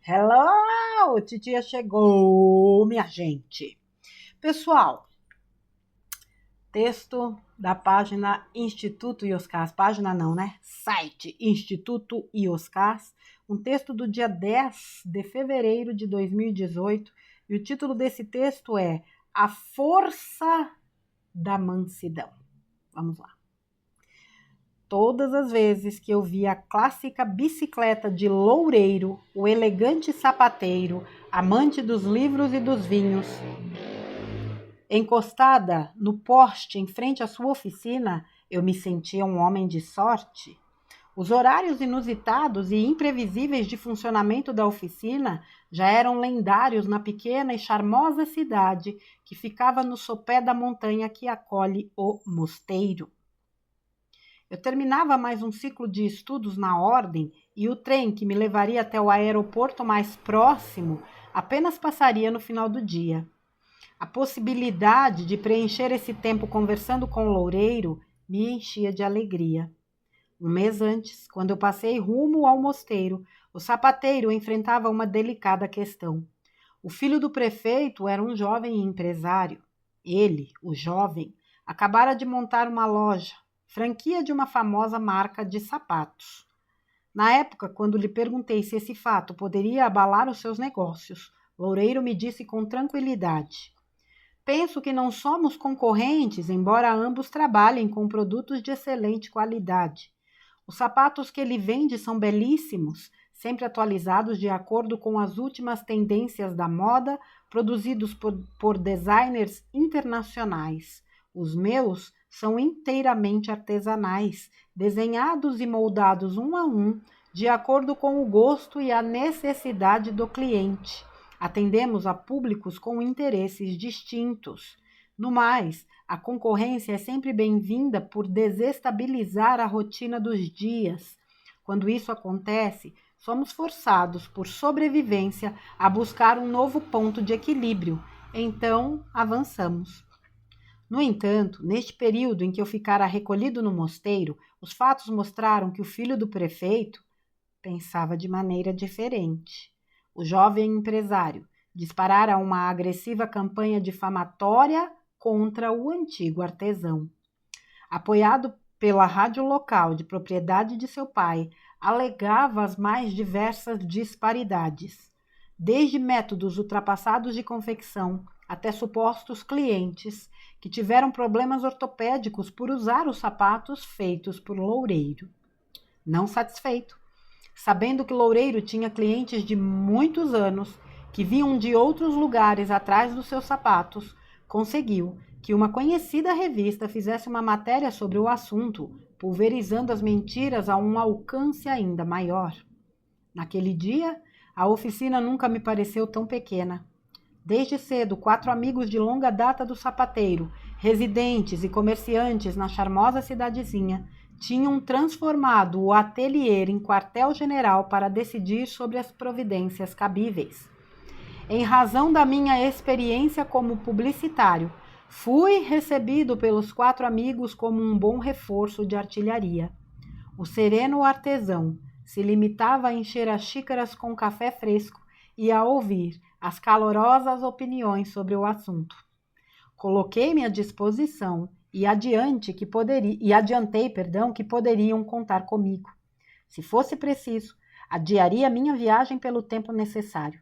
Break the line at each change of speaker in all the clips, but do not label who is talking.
Hello! Titia chegou, minha gente. Pessoal, texto da página Instituto Ioscas. Página não, né? Site Instituto Ioscas. Um texto do dia 10 de fevereiro de 2018. E o título desse texto é A Força da Mansidão. Vamos lá. Todas as vezes que eu vi a clássica bicicleta de loureiro, o elegante sapateiro, amante dos livros e dos vinhos, encostada no poste em frente à sua oficina, eu me sentia um homem de sorte. Os horários inusitados e imprevisíveis de funcionamento da oficina já eram lendários na pequena e charmosa cidade que ficava no sopé da montanha que acolhe o mosteiro. Eu terminava mais um ciclo de estudos na ordem e o trem que me levaria até o aeroporto mais próximo apenas passaria no final do dia. A possibilidade de preencher esse tempo conversando com o loureiro me enchia de alegria. Um mês antes, quando eu passei rumo ao mosteiro, o sapateiro enfrentava uma delicada questão. O filho do prefeito era um jovem empresário. Ele, o jovem, acabara de montar uma loja, franquia de uma famosa marca de sapatos. Na época, quando lhe perguntei se esse fato poderia abalar os seus negócios, Loureiro me disse com tranquilidade: penso que não somos concorrentes, embora ambos trabalhem com produtos de excelente qualidade. Os sapatos que ele vende são belíssimos, sempre atualizados de acordo com as últimas tendências da moda, produzidos por designers internacionais. Os meus são inteiramente artesanais, desenhados e moldados um a um, de acordo com o gosto e a necessidade do cliente. Atendemos a públicos com interesses distintos. No mais, a concorrência é sempre bem-vinda por desestabilizar a rotina dos dias. Quando isso acontece, somos forçados, por sobrevivência, a buscar um novo ponto de equilíbrio. Então, avançamos. No entanto, neste período em que eu ficara recolhido no mosteiro, os fatos mostraram que o filho do prefeito pensava de maneira diferente. O jovem empresário disparara uma agressiva campanha difamatória contra o antigo artesão. Apoiado pela rádio local de propriedade de seu pai, alegava as mais diversas disparidades, desde métodos ultrapassados de confecção até supostos clientes que tiveram problemas ortopédicos por usar os sapatos feitos por Loureiro. Não satisfeito, sabendo que Loureiro tinha clientes de muitos anos que vinham de outros lugares atrás dos seus sapatos, conseguiu que uma conhecida revista fizesse uma matéria sobre o assunto, pulverizando as mentiras a um alcance ainda maior. Naquele dia, a oficina nunca me pareceu tão pequena. Desde cedo, 4 amigos de longa data do sapateiro, residentes e comerciantes na charmosa cidadezinha, tinham transformado o ateliê em quartel-general para decidir sobre as providências cabíveis. Em razão da minha experiência como publicitário, fui recebido pelos 4 amigos como um bom reforço de artilharia. O sereno artesão se limitava a encher as xícaras com café fresco e a ouvir as calorosas opiniões sobre o assunto. Coloquei-me à disposição e adiantei que poderiam contar comigo. Se fosse preciso, adiaria minha viagem pelo tempo necessário.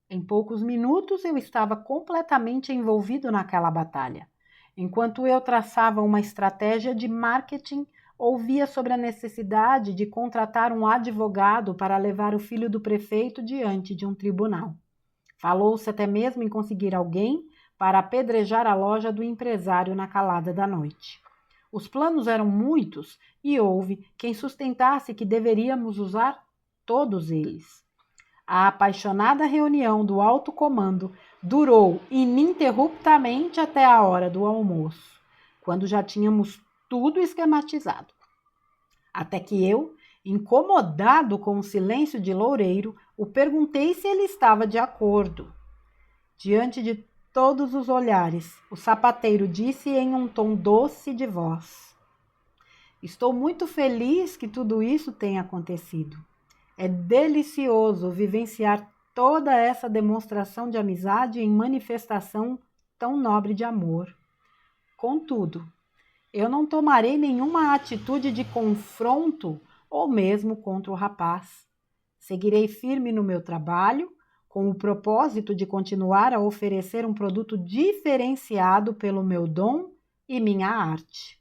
Em poucos minutos eu estava completamente envolvido naquela batalha. Enquanto eu traçava uma estratégia de marketing, ouvia sobre a necessidade de contratar um advogado para levar o filho do prefeito diante de um tribunal. Falou-se até mesmo em conseguir alguém para apedrejar a loja do empresário na calada da noite. Os planos eram muitos e houve quem sustentasse que deveríamos usar todos eles. A apaixonada reunião do alto comando durou ininterruptamente até a hora do almoço, quando já tínhamos tudo esquematizado. Até que eu, incomodado com o silêncio de Loureiro, o perguntei se ele estava de acordo. Diante de todos os olhares, o sapateiro disse em um tom doce de voz: estou muito feliz que tudo isso tenha acontecido. É delicioso vivenciar toda essa demonstração de amizade em manifestação tão nobre de amor. Contudo, eu não tomarei nenhuma atitude de confronto ou mesmo contra o rapaz. Seguirei firme no meu trabalho, com o propósito de continuar a oferecer um produto diferenciado pelo meu dom e minha arte.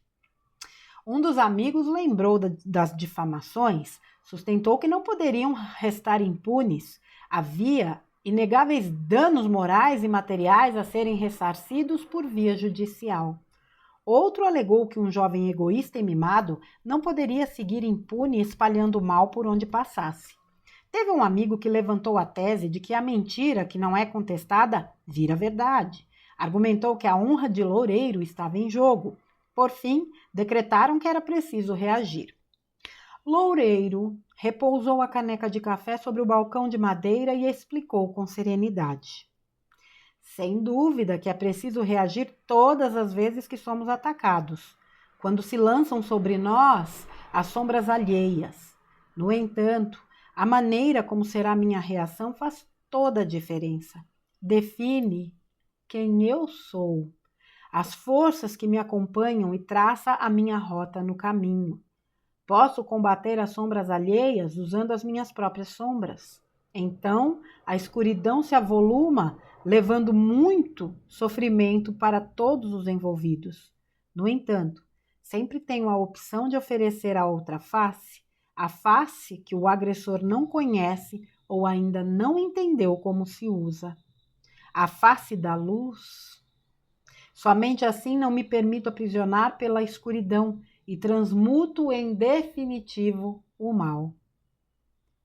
Um dos amigos lembrou das difamações, sustentou que não poderiam restar impunes. Havia inegáveis danos morais e materiais a serem ressarcidos por via judicial. Outro alegou que um jovem egoísta e mimado não poderia seguir impune espalhando mal por onde passasse. Teve um amigo que levantou a tese de que a mentira, que não é contestada, vira verdade. Argumentou que a honra de Loureiro estava em jogo. Por fim, decretaram que era preciso reagir. Loureiro repousou a caneca de café sobre o balcão de madeira e explicou com serenidade. Sem dúvida que é preciso reagir todas as vezes que somos atacados, quando se lançam sobre nós as sombras alheias. No entanto, a maneira como será a minha reação faz toda a diferença. Define quem eu sou, as forças que me acompanham e traça a minha rota no caminho. Posso combater as sombras alheias usando as minhas próprias sombras. Então, a escuridão se avoluma, levando muito sofrimento para todos os envolvidos. No entanto, sempre tenho a opção de oferecer a outra face, a face que o agressor não conhece ou ainda não entendeu como se usa. A face da luz. Somente assim não me permito aprisionar pela escuridão e transmuto em definitivo o mal.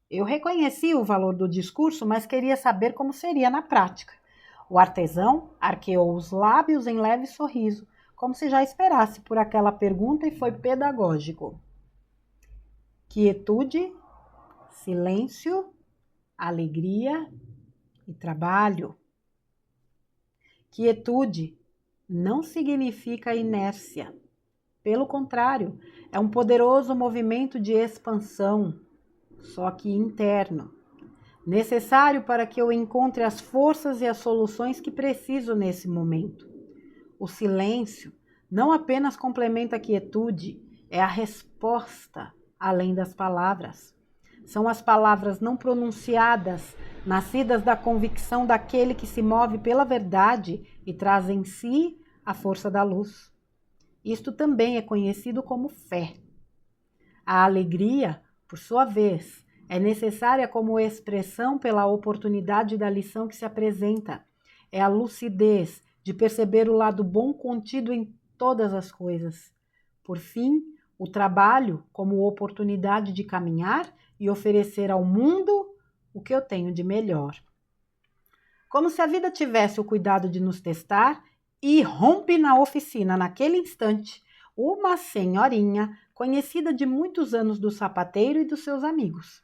Eu reconheci o valor do discurso, mas queria saber como seria na prática. O artesão arqueou os lábios em leve sorriso, como se já esperasse por aquela pergunta, e foi pedagógico. Quietude, silêncio, alegria e trabalho. Quietude não significa inércia. Pelo contrário, é um poderoso movimento de expansão, só que interno, necessário para que eu encontre as forças e as soluções que preciso nesse momento. O silêncio não apenas complementa a quietude, é a resposta além das palavras. São as palavras não pronunciadas, nascidas da convicção daquele que se move pela verdade e traz em si a força da luz. Isto também é conhecido como fé. A alegria, por sua vez, é necessária como expressão pela oportunidade da lição que se apresenta. É a lucidez de perceber o lado bom contido em todas as coisas. Por fim, o trabalho como oportunidade de caminhar e oferecer ao mundo o que eu tenho de melhor. Como se a vida tivesse o cuidado de nos testar, irrompe na oficina naquele instante uma senhorinha conhecida de muitos anos do sapateiro e dos seus amigos.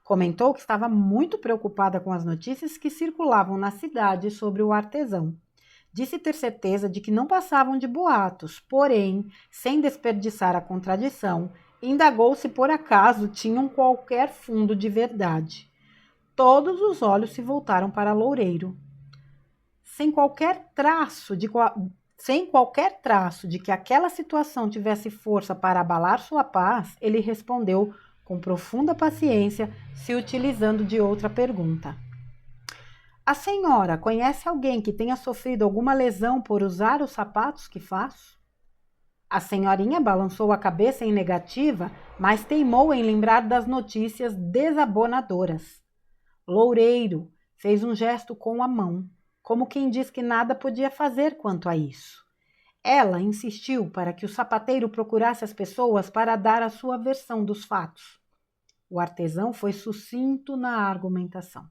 Comentou que estava muito preocupada com as notícias que circulavam na cidade sobre o artesão. Disse ter certeza de que não passavam de boatos, porém, sem desperdiçar a contradição, indagou se por acaso tinham qualquer fundo de verdade. Todos os olhos se voltaram para Loureiro. Sem qualquer traço de que aquela situação tivesse força para abalar sua paz, ele respondeu com profunda paciência, se utilizando de outra pergunta. A senhora conhece alguém que tenha sofrido alguma lesão por usar os sapatos que faço? A senhorinha balançou a cabeça em negativa, mas teimou em lembrar das notícias desabonadoras. Loureiro fez um gesto com a mão, como quem diz que nada podia fazer quanto a isso. Ela insistiu para que o sapateiro procurasse as pessoas para dar a sua versão dos fatos. O artesão foi sucinto na argumentação.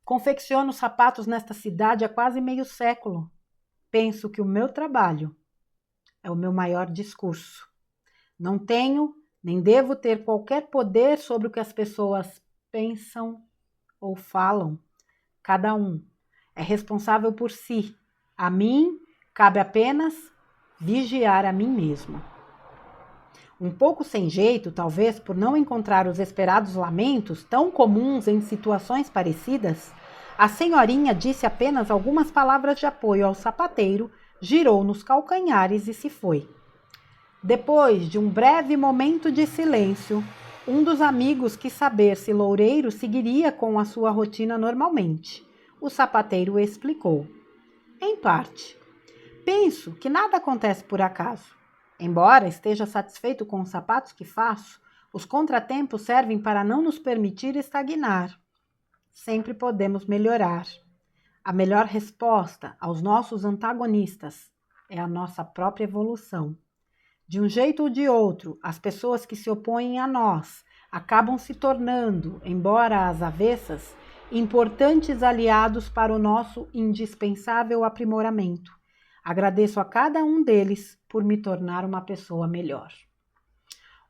Confecciono sapatos nesta cidade há quase meio século. Penso que o meu trabalho é o meu maior discurso. Não tenho, nem devo ter qualquer poder sobre o que as pessoas pensam ou falam. Cada um é responsável por si. A mim cabe apenas vigiar a mim mesmo. Um pouco sem jeito, talvez por não encontrar os esperados lamentos tão comuns em situações parecidas, a senhorinha disse apenas algumas palavras de apoio ao sapateiro, girou nos calcanhares e se foi. Depois de um breve momento de silêncio, um dos amigos quis saber se Loureiro seguiria com a sua rotina normalmente. O sapateiro explicou. Em parte. Penso que nada acontece por acaso. Embora esteja satisfeito com os sapatos que faço, os contratempos servem para não nos permitir estagnar. Sempre podemos melhorar. A melhor resposta aos nossos antagonistas é a nossa própria evolução. De um jeito ou de outro, as pessoas que se opõem a nós acabam se tornando, embora às avessas, importantes aliados para o nosso indispensável aprimoramento. Agradeço a cada um deles por me tornar uma pessoa melhor.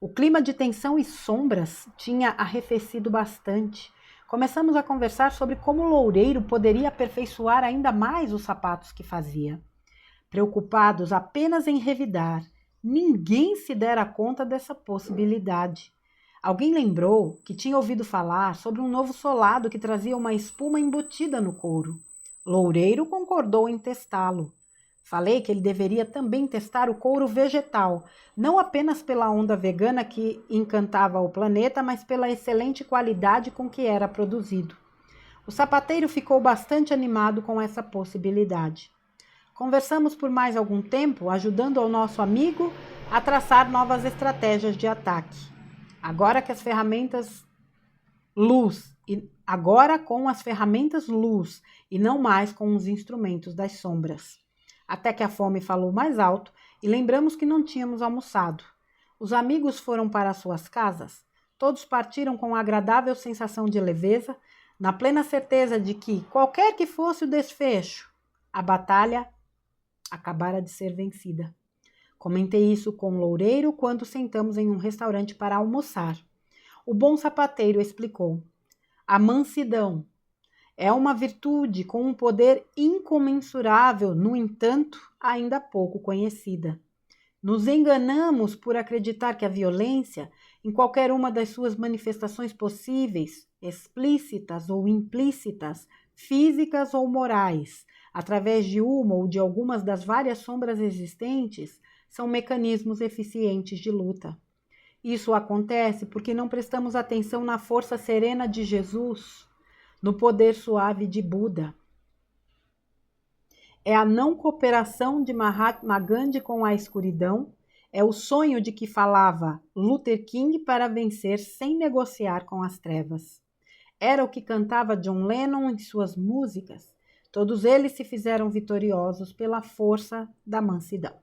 O clima de tensão e sombras tinha arrefecido bastante. Começamos a conversar sobre como o Loureiro poderia aperfeiçoar ainda mais os sapatos que fazia. Preocupados apenas em revidar, ninguém se dera conta dessa possibilidade. Alguém lembrou que tinha ouvido falar sobre um novo solado que trazia uma espuma embutida no couro. Loureiro concordou em testá-lo. Falei que ele deveria também testar o couro vegetal, não apenas pela onda vegana que encantava o planeta, mas pela excelente qualidade com que era produzido. O sapateiro ficou bastante animado com essa possibilidade. Conversamos por mais algum tempo, ajudando ao nosso amigo a traçar novas estratégias de ataque. Agora com as ferramentas luz e não mais com os instrumentos das sombras. Até que a fome falou mais alto e lembramos que não tínhamos almoçado. Os amigos foram para suas casas. Todos partiram com uma agradável sensação de leveza, na plena certeza de que, qualquer que fosse o desfecho, a batalha acabara de ser vencida. Comentei isso com Loureiro quando sentamos em um restaurante para almoçar. O bom sapateiro explicou. A mansidão é uma virtude com um poder incomensurável, no entanto, ainda pouco conhecida. Nos enganamos por acreditar que a violência, em qualquer uma das suas manifestações possíveis, explícitas ou implícitas, físicas ou morais, através de uma ou de algumas das várias sombras existentes, são mecanismos eficientes de luta. Isso acontece porque não prestamos atenção na força serena de Jesus, no poder suave de Buda. É a não cooperação de Mahatma Gandhi com a escuridão, é o sonho de que falava Luther King para vencer sem negociar com as trevas. Era o que cantava John Lennon em suas músicas. Todos eles se fizeram vitoriosos pela força da mansidão.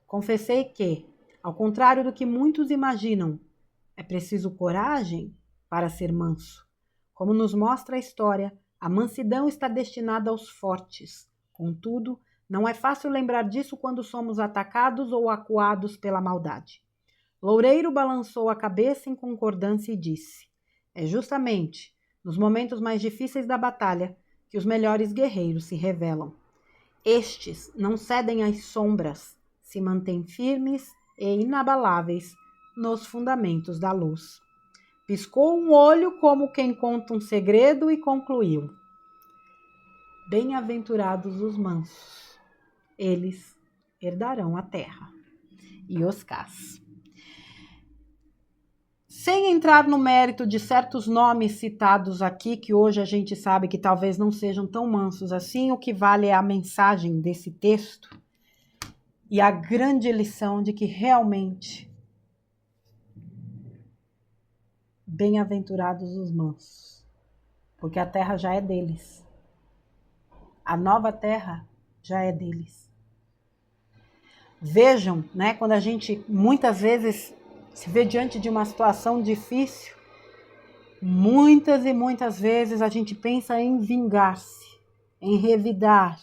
Confessei que, ao contrário do que muitos imaginam, é preciso coragem para ser manso. Como nos mostra a história, a mansidão está destinada aos fortes. Contudo, não é fácil lembrar disso quando somos atacados ou acuados pela maldade. Loureiro balançou a cabeça em concordância e disse: é justamente nos momentos mais difíceis da batalha que os melhores guerreiros se revelam. Estes não cedem às sombras, se mantêm firmes e inabaláveis nos fundamentos da luz. Piscou um olho como quem conta um segredo e concluiu: bem-aventurados os mansos, eles herdarão a terra. E os cás. Sem entrar no mérito de certos nomes citados aqui, que hoje a gente sabe que talvez não sejam tão mansos assim, o que vale é a mensagem desse texto e a grande lição de que realmente bem-aventurados os mansos, porque a terra já é deles. A nova terra já é deles. Vejam, né, quando a gente muitas vezes se vê diante de uma situação difícil, muitas e muitas vezes a gente pensa em vingar-se, em revidar.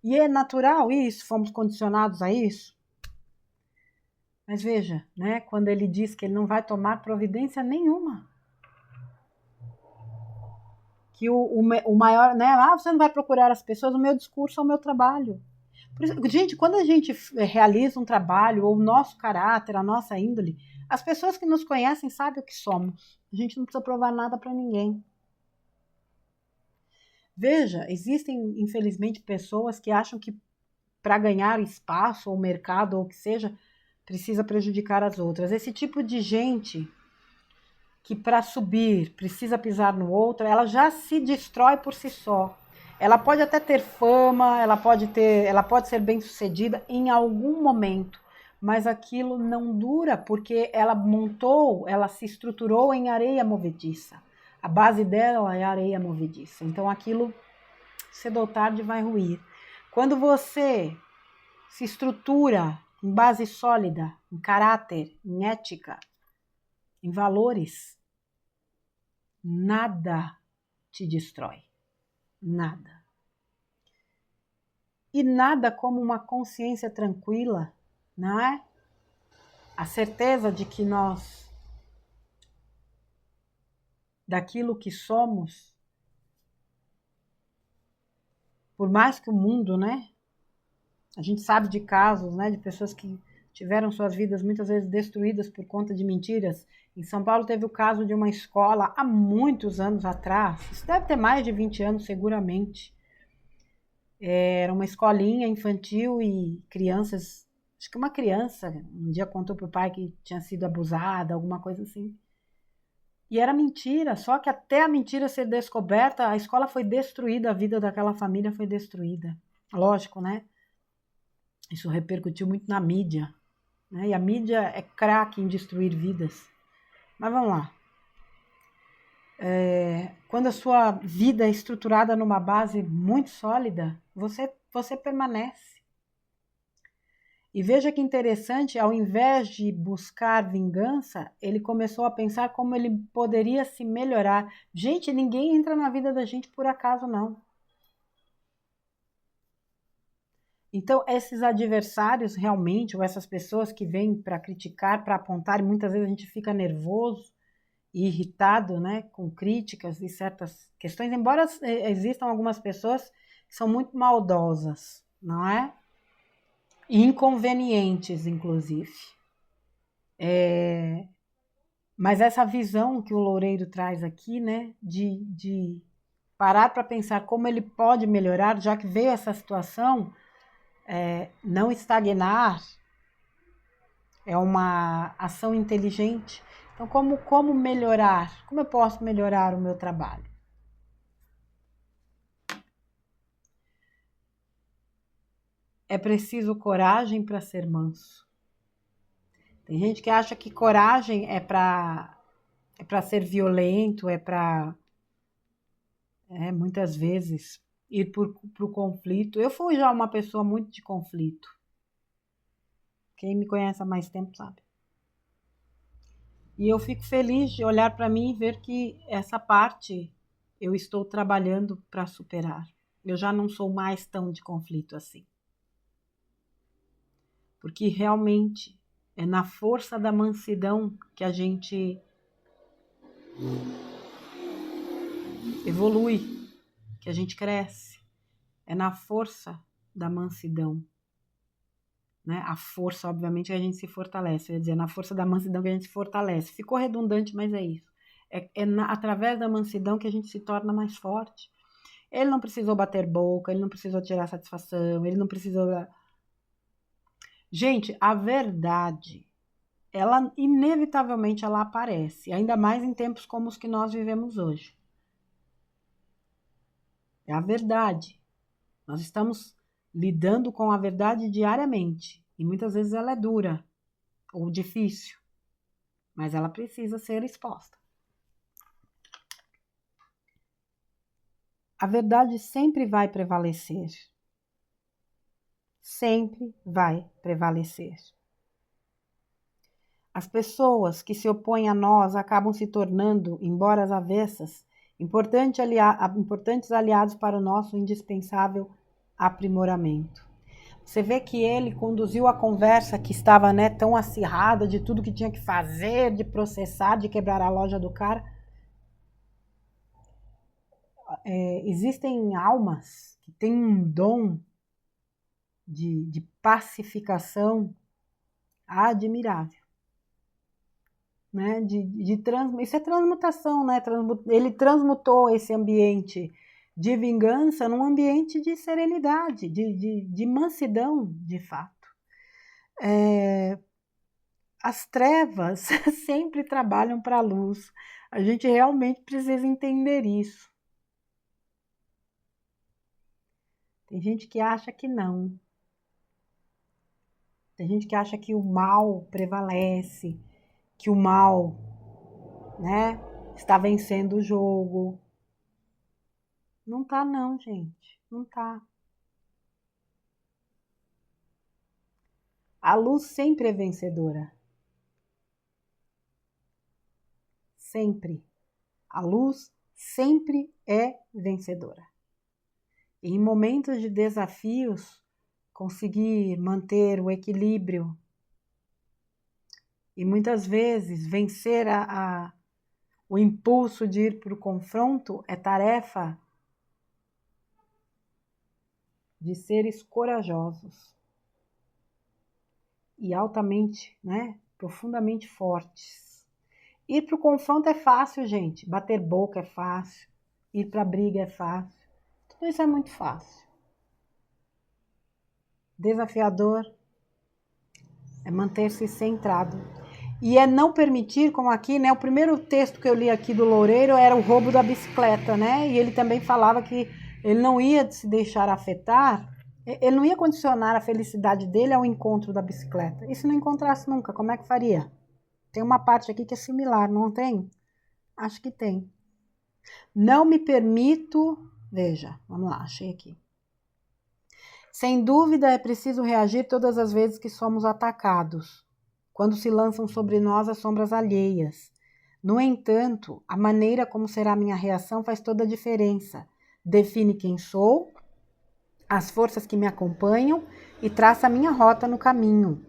E é natural isso, fomos condicionados a isso. Mas veja, né, quando ele diz que ele não vai tomar providência nenhuma. Que o maior, né, você não vai procurar as pessoas, o meu discurso é o meu trabalho. Por isso, gente, quando a gente realiza um trabalho, ou o nosso caráter, a nossa índole, as pessoas que nos conhecem sabem o que somos. A gente não precisa provar nada para ninguém. Veja, existem, infelizmente, pessoas que acham que para ganhar espaço, ou mercado, ou o que seja, precisa prejudicar as outras. Esse tipo de gente que para subir precisa pisar no outro, ela já se destrói por si só. Ela pode até ter fama, ela pode ser bem-sucedida em algum momento, mas aquilo não dura porque ela se estruturou em areia movediça. A base dela é areia movediça. Então aquilo cedo ou tarde vai ruir. Quando você se estrutura em base sólida, em caráter, em ética, em valores, nada te destrói. Nada. E nada como uma consciência tranquila, não é? A certeza de que nós, daquilo que somos, por mais que o mundo, né? A gente sabe de casos, né, de pessoas que tiveram suas vidas muitas vezes destruídas por conta de mentiras. Em São Paulo teve o caso de uma escola há muitos anos atrás, isso deve ter mais de 20 anos seguramente. Era uma escolinha infantil e crianças, acho que uma criança um dia contou pro pai que tinha sido abusada, alguma coisa assim. E era mentira, só que até a mentira ser descoberta, a escola foi destruída, a vida daquela família foi destruída. Lógico, né? Isso repercutiu muito na mídia, né? E a mídia é craque em destruir vidas. Mas vamos lá. Quando a sua vida é estruturada numa base muito sólida, você permanece. E veja que interessante, ao invés de buscar vingança, ele começou a pensar como ele poderia se melhorar. Gente, ninguém entra na vida da gente por acaso, não. Então, esses adversários realmente, ou essas pessoas que vêm para criticar, para apontar, e muitas vezes a gente fica nervoso e irritado, né, com críticas e certas questões, embora existam algumas pessoas que são muito maldosas, não é? E inconvenientes, inclusive. Mas essa visão que o Loureiro traz aqui, né, de parar para pensar como ele pode melhorar, já que veio essa situação, não estagnar, é uma ação inteligente. Então, como melhorar? Como eu posso melhorar o meu trabalho? É preciso coragem para ser manso. Tem gente que acha que coragem é para ser violento, muitas vezes ir para o conflito. Eu fui já uma pessoa muito de conflito. Quem me conhece há mais tempo sabe. E eu fico feliz de olhar para mim e ver que essa parte eu estou trabalhando para superar. Eu já não sou mais tão de conflito assim. Porque realmente é na força da mansidão que a gente evolui, que a gente cresce. É na força da mansidão. Né? A força, obviamente, que a gente se fortalece. Eu ia dizer, na força da mansidão que a gente se fortalece. Ficou redundante, mas é isso. Através da mansidão que a gente se torna mais forte. Ele não precisou bater boca, ele não precisou tirar satisfação, ele não precisou... Gente, a verdade, ela inevitavelmente ela aparece, ainda mais em tempos como os que nós vivemos hoje. É a verdade. Nós estamos lidando com a verdade diariamente. E muitas vezes ela é dura ou difícil. Mas ela precisa ser exposta. A verdade sempre vai prevalecer. Sempre vai prevalecer. As pessoas que se opõem a nós acabam se tornando, embora às avessas, importantes aliados para o nosso indispensável aprimoramento. Você vê que ele conduziu a conversa que estava, né, tão acirrada de tudo que tinha que fazer, de processar, de quebrar a loja do cara. Existem almas que têm um dom de pacificação admirável. Né? Isso é transmutação, né? Ele transmutou esse ambiente de vingança num ambiente de serenidade, de mansidão, de fato. As trevas sempre trabalham para a luz. A gente realmente precisa entender isso. Tem gente que acha que não. Tem gente que acha que o mal prevalece, que o mal, né, está vencendo o jogo. Não tá não, gente. Não tá. A luz sempre é vencedora. Sempre. A luz sempre é vencedora. E em momentos de desafios, conseguir manter o equilíbrio e muitas vezes vencer o impulso de ir para o confronto é tarefa de seres corajosos e altamente, né, profundamente fortes. Ir para o confronto é fácil, gente. Bater boca é fácil. Ir para a briga é fácil. Tudo isso é muito fácil. Desafiador é manter-se centrado. E é não permitir, como aqui, né? O primeiro texto que eu li aqui do Loureiro era o roubo da bicicleta, né? E ele também falava que ele não ia se deixar afetar, ele não ia condicionar a felicidade dele ao encontro da bicicleta. E se não encontrasse nunca, como é que faria? Tem uma parte aqui que é similar, não tem? Acho que tem. Não me permito... Veja, vamos lá, achei aqui. Sem dúvida é preciso reagir todas as vezes que somos atacados, quando se lançam sobre nós as sombras alheias. No entanto, a maneira como será a minha reação faz toda a diferença. Define quem sou, as forças que me acompanham e traça a minha rota no caminho.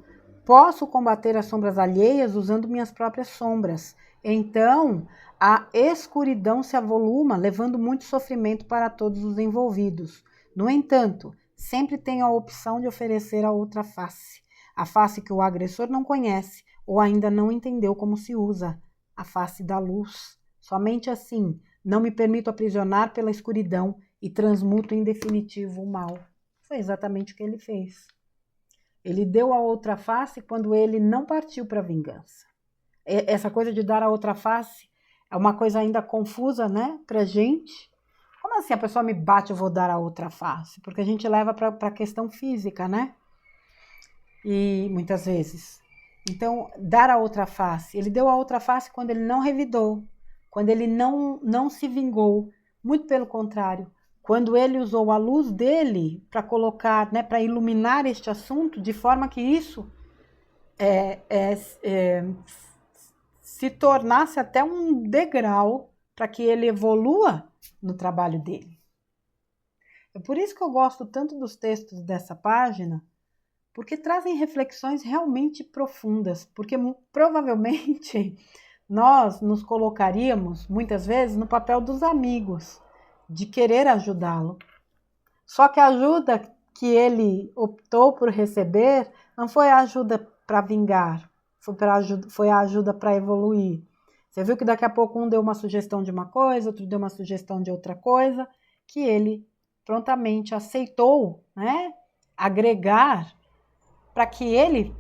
Posso combater as sombras alheias usando minhas próprias sombras. Então, a escuridão se avoluma, levando muito sofrimento para todos os envolvidos. No entanto, sempre tenho a opção de oferecer a outra face. A face que o agressor não conhece ou ainda não entendeu como se usa. A face da luz. Somente assim, não me permito aprisionar pela escuridão e transmuto em definitivo o mal. Foi exatamente o que ele fez. Ele deu a outra face quando ele não partiu para a vingança. Essa coisa de dar a outra face é uma coisa ainda confusa, né, pra gente. Como assim a pessoa me bate, eu vou dar a outra face? Porque a gente leva para a questão física, né? E muitas vezes. Então, dar a outra face. Ele deu a outra face quando ele não revidou, quando ele não se vingou. Muito pelo contrário. Quando ele usou a luz dele para colocar, né, para iluminar este assunto, de forma que isso se tornasse até um degrau para que ele evolua no trabalho dele. É por isso que eu gosto tanto dos textos dessa página, porque trazem reflexões realmente profundas, porque provavelmente nós nos colocaríamos, muitas vezes, no papel dos amigos, de querer ajudá-lo. Só que a ajuda que ele optou por receber não foi a ajuda para vingar, foi a ajuda para evoluir. Você viu que daqui a pouco um deu uma sugestão de uma coisa, outro deu uma sugestão de outra coisa, que ele prontamente aceitou, né, agregar para que ele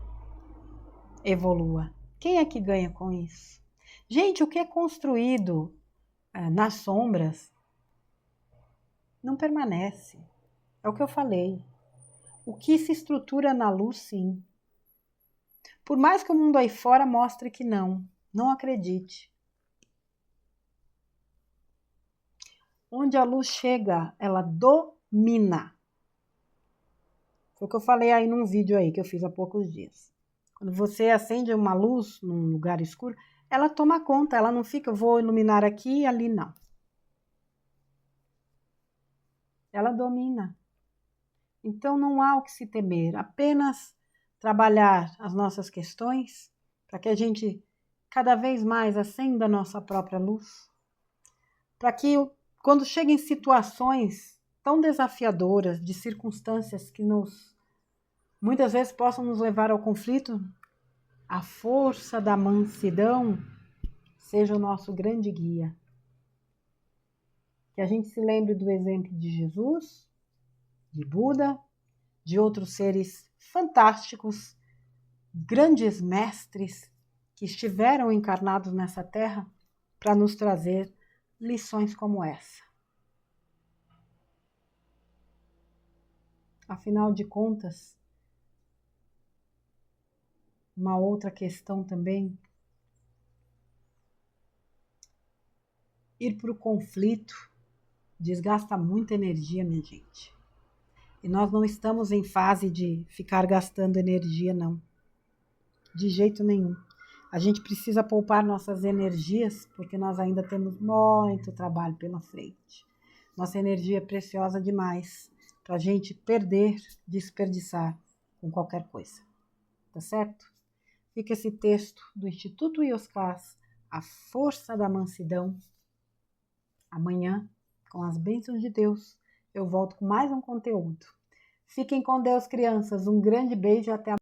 evolua. Quem é que ganha com isso? Gente, o que é construído nas sombras não permanece. É o que eu falei. O que se estrutura na luz, sim. Por mais que o mundo aí fora mostre que não acredite. Onde a luz chega, ela domina. Foi o que eu falei aí num vídeo aí que eu fiz há poucos dias. Quando você acende uma luz num lugar escuro, ela toma conta, ela não fica, vou iluminar aqui e ali, não. Ela domina. Então não há o que se temer, apenas trabalhar as nossas questões para que a gente cada vez mais acenda a nossa própria luz, para que quando cheguem situações tão desafiadoras, de circunstâncias que nos muitas vezes possam nos levar ao conflito, a força da mansidão seja o nosso grande guia. Que a gente se lembre do exemplo de Jesus, de Buda, de outros seres fantásticos, grandes mestres que estiveram encarnados nessa terra para nos trazer lições como essa. Afinal de contas, uma outra questão também, ir para o conflito desgasta muita energia, minha gente. E nós não estamos em fase de ficar gastando energia, não. De jeito nenhum. A gente precisa poupar nossas energias, porque nós ainda temos muito trabalho pela frente. Nossa energia é preciosa demais para a gente perder, desperdiçar com qualquer coisa. Tá certo? Fica esse texto do Instituto Ioscas, A Força da Mansidão. Amanhã, com as bênçãos de Deus, eu volto com mais um conteúdo. Fiquem com Deus, crianças. Um grande beijo e até amanhã.